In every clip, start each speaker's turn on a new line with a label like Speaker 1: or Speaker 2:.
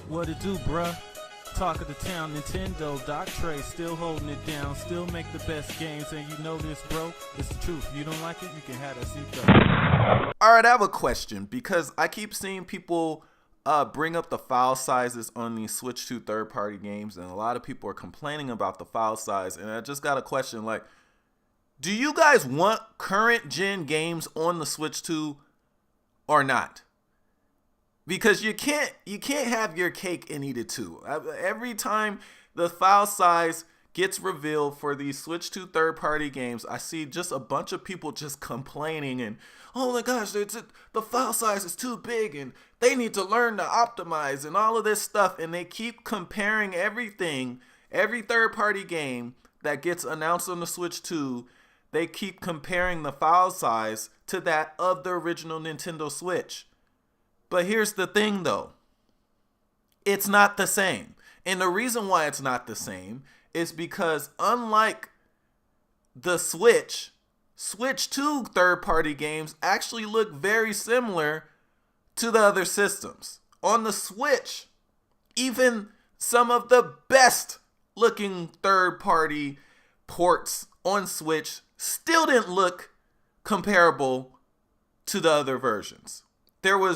Speaker 1: What it do, bruh? Talk of the town, Nintendo, Doc Trey, still holding it down, still make the best games, and you know this, bro. It's the truth. You don't like it, you can have that seatbelt.
Speaker 2: Alright, I have a question, because I keep seeing people bring up the file sizes on these Switch 2 third-party games, and a lot of people are complaining about the file size, and I just got a question, like, do you guys want current-gen games on the Switch 2 or not? Because you can't have your cake and eat it too. Every time the file size gets revealed for these Switch 2 third-party games, I see just a bunch of people just complaining and, oh my gosh, the file size is too big and they need to learn to optimize and all of this stuff. And they keep comparing everything, every third-party game that gets announced on the Switch 2, they keep comparing the file size to that of the original Nintendo Switch. But here's the thing though, it's not the same. And the reason why it's not the same is because unlike the Switch 2 third-party games actually look very similar to the other systems. On the Switch, even some of the best looking third-party ports on Switch still didn't look comparable to the other versions. There were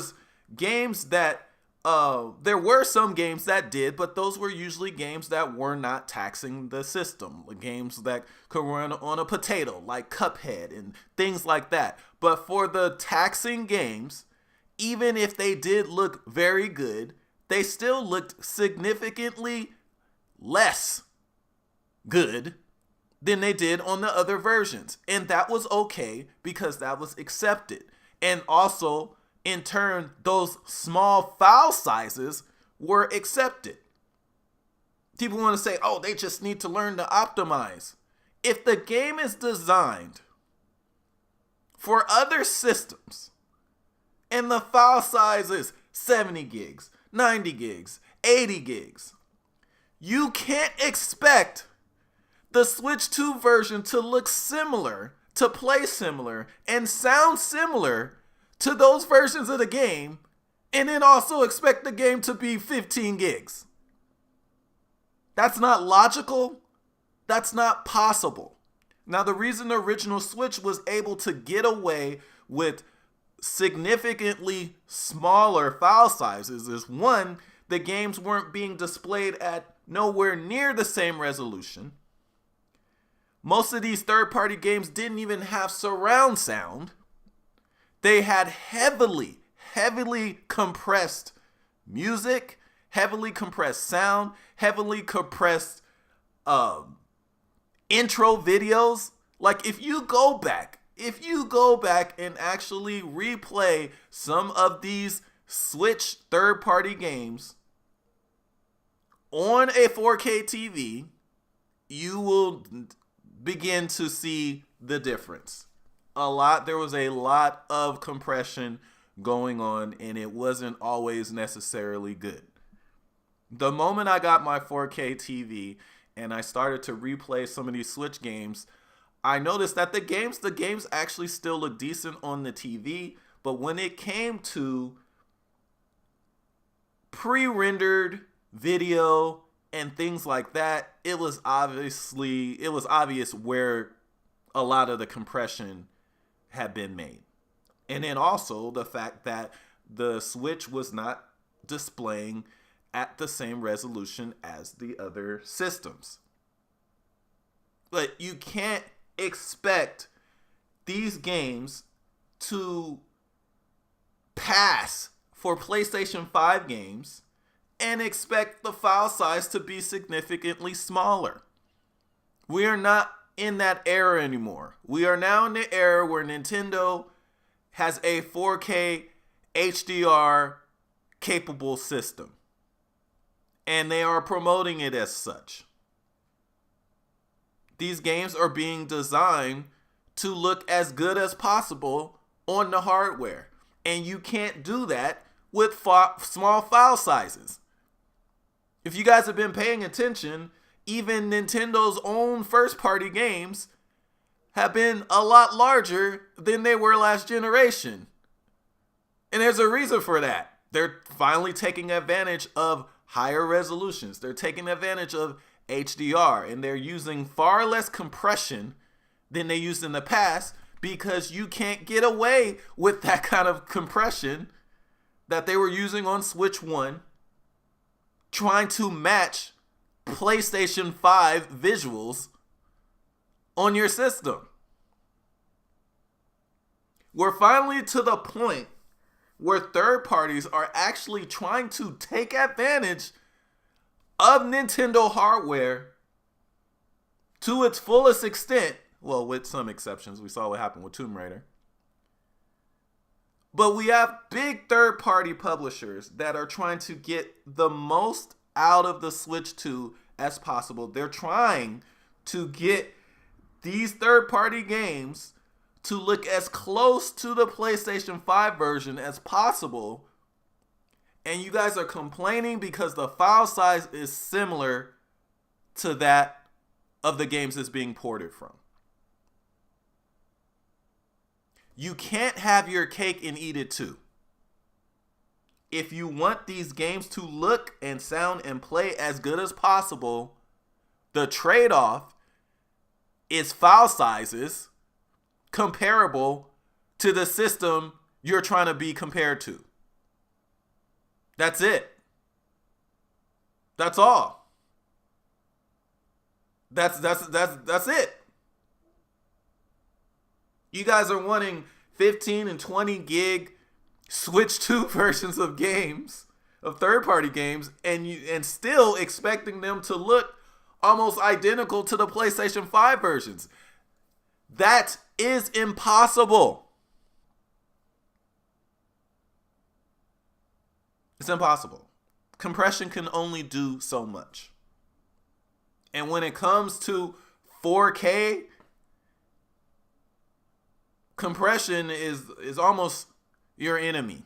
Speaker 2: some games that did, but those were usually games that were not taxing the system. Games that could run on a potato, like Cuphead and things like that. But for the taxing games, even if they did look very good, they still looked significantly less good than they did on the other versions. And that was okay because that was accepted. And also, in turn, those small file sizes were accepted. People want to say, oh, they just need to learn to optimize. If the game is designed for other systems and the file size is 70 gigs, 90 gigs, 80 gigs, you can't expect the Switch 2 version to look similar, to play similar, and sound similar to those versions of the game, and then also expect the game to be 15 gigs. That's not logical. That's not possible. Now, the reason the original Switch was able to get away with significantly smaller file sizes is, one, the games weren't being displayed at nowhere near the same resolution. Most of these third-party games didn't even have surround sound. They had heavily compressed music, heavily compressed sound, heavily compressed intro videos. Like, if you go back and actually replay some of these Switch third-party games on a 4K TV, you will begin to see the difference. There was a lot of compression going on, and it wasn't always necessarily good. The moment I got my 4K TV and I started to replay some of these Switch games, I noticed that the games actually still look decent on the TV, but when it came to pre-rendered video and things like that, it was obvious where a lot of the compression had been made. And then also the fact that the Switch was not displaying at the same resolution as the other systems. But you can't expect these games to pass for PlayStation 5 games and expect the file size to be significantly smaller. We are not in that era anymore. We are now in the era where Nintendo has a 4K HDR capable system, and they are promoting it as such. These games are being designed to look as good as possible on the hardware, and you can't do that with small file sizes. If you guys have been paying attention, even Nintendo's own first-party games have been a lot larger than they were last generation. And there's a reason for that. They're finally taking advantage of higher resolutions. They're taking advantage of HDR, and they're using far less compression than they used in the past, because you can't get away with that kind of compression that they were using on Switch 1, trying to match PlayStation 5 visuals on your system. We're finally to the point where third parties are actually trying to take advantage of Nintendo hardware to its fullest extent. Well, with some exceptions. We saw what happened with Tomb Raider. But we have big third-party publishers that are trying to get the most out of the Switch 2 as possible. They're trying to get these third-party games to look as close to the PlayStation 5 version as possible. And you guys are complaining because the file size is similar to that of the games it's being ported from. You can't have your cake and eat it too. If you want these games to look and sound and play as good as possible, the trade-off is file sizes comparable to the system you're trying to be compared to. That's it. That's all. That's it. You guys are wanting 15 and 20 gig Switch 2 versions of games, of third-party games, and still expecting them to look almost identical to the PlayStation 5 versions. That is impossible. It's impossible. Compression can only do so much. And when it comes to 4K, compression is almost your enemy.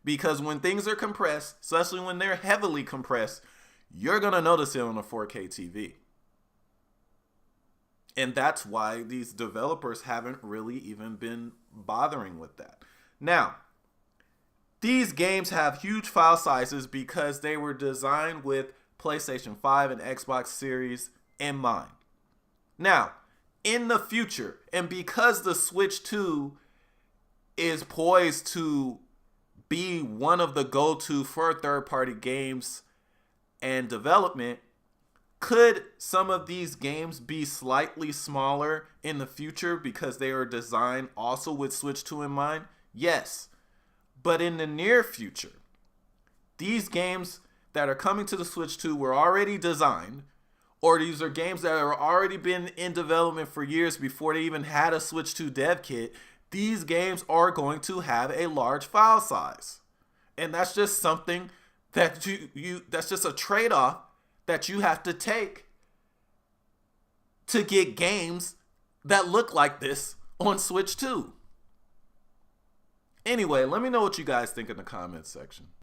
Speaker 2: Because when things are compressed, especially when they're heavily compressed, you're going to notice it on a 4K TV. And that's why these developers haven't really even been bothering with that. Now, these games have huge file sizes because they were designed with PlayStation 5 and Xbox Series in mind. Now, in the future, and because the Switch 2 is poised to be one of the go-to for third-party games and development, could some of these games be slightly smaller in the future because they are designed also with Switch 2 in mind? Yes. But in the near future, these games that are coming to the Switch 2 were already designed, or these are games that have already been in development for years before they even had a Switch 2 dev kit. These games are going to have a large file size. And that's just something that that's just a trade-off that you have to take to get games that look like this on Switch 2. Anyway, let me know what you guys think in the comments section.